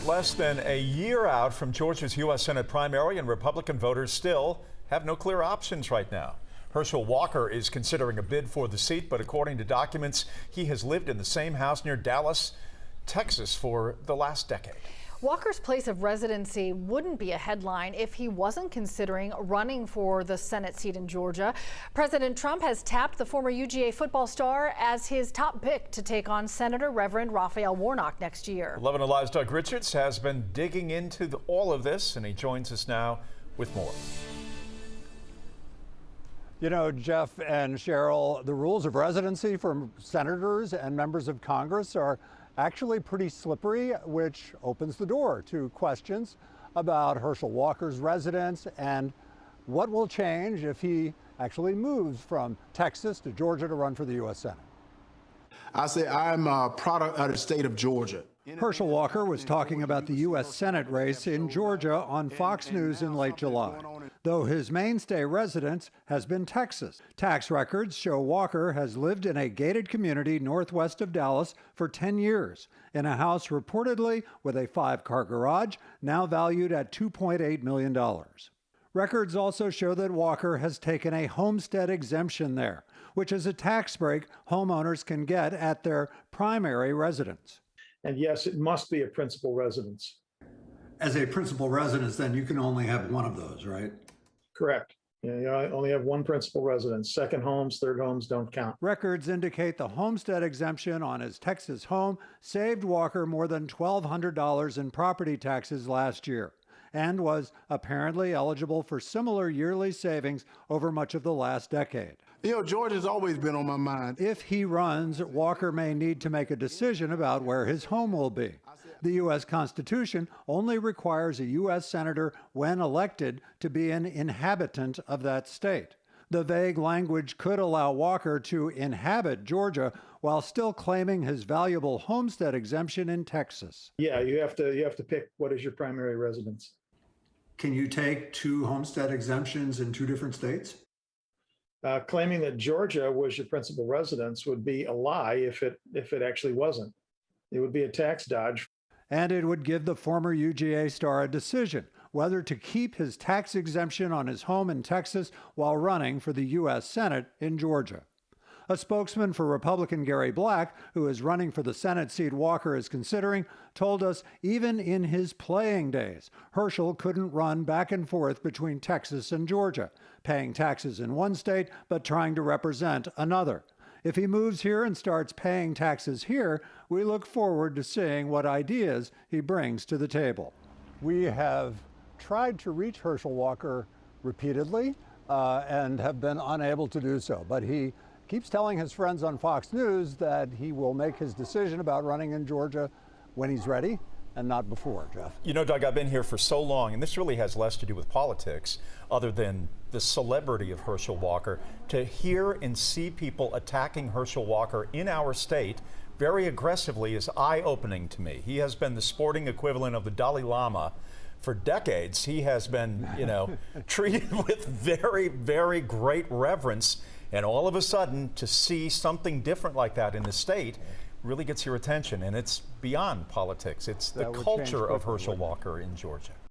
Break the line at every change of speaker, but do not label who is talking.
Less than a year out from Georgia's U.S. Senate primary, and Republican voters still have no clear options right now. Herschel Walker is considering a bid for the seat, but according to documents, he has lived in the same house near Dallas, Texas for the last decade.
Walker's place of residency wouldn't be a headline if he wasn't considering running for the Senate seat in Georgia. President Trump has tapped the former UGA football star as his top pick to take on Senator Reverend Raphael Warnock next year.
11 Alive's Doug Richards has been digging into all of this, and he joins us now with more.
You know, Jeff and Cheryl, the rules of residency for senators and members of Congress are actually pretty slippery, which opens the door to questions about Herschel Walker's residence and what will change if he actually moves from Texas to Georgia to run for the U.S. Senate.
I say I'm a product of the state of Georgia.
Herschel Walker was talking about the U.S. Senate race in Georgia on Fox News in late July, though his mainstay residence has been Texas. Tax records show Walker has lived in a gated community northwest of Dallas for 10 years, in a house reportedly with a 5-car garage, now valued at $2.8 million. Records also show that Walker has taken a homestead exemption there, which is a tax break homeowners can get at their primary residence.
And yes, it must be a principal residence.
As a principal residence, then you can only have one of those, right?
Correct. You only have one principal residence. Second homes, third homes don't count.
Records indicate the homestead exemption on his Texas home saved Walker more than $1,200 in property taxes last year, and was apparently eligible for similar yearly savings over much of the last decade.
You know, Georgia's always been on my mind.
If he runs, Walker may need to make a decision about where his home will be. The U.S. Constitution only requires a U.S. senator, when elected, to be an inhabitant of that state. The vague language could allow Walker to inhabit Georgia while still claiming his valuable homestead exemption in Texas.
Yeah, you have to pick what is your primary residence.
Can you take 2 homestead exemptions in 2 different states?
Claiming that Georgia was your principal residence would be a lie if it actually wasn't. It would be a tax dodge.
And it would give the former UGA star a decision whether to keep his tax exemption on his home in Texas while running for the U.S. Senate in Georgia. A spokesman for Republican Gary Black, who is running for the Senate seat Walker is considering, told us even in his playing days, Herschel couldn't run back and forth between Texas and Georgia, paying taxes in one state but trying to represent another. If he moves here and starts paying taxes here, we look forward to seeing what ideas he brings to the table. We have tried to reach Herschel Walker repeatedly and have been unable to do so, but he keeps telling his friends on Fox News that he will make his decision about running in Georgia when he's ready and not before, Jeff.
You know, Doug, I've been here for so long, and this really has less to do with politics other than the celebrity of Herschel Walker. To hear and see people attacking Herschel Walker in our state very aggressively is eye-opening to me. He has been the sporting equivalent of the Dalai Lama for decades. He has been, treated with very, very great reverence. And all of a sudden, to see something different like that in the state really gets your attention. And it's beyond politics. It's the culture of Herschel Walker in Georgia.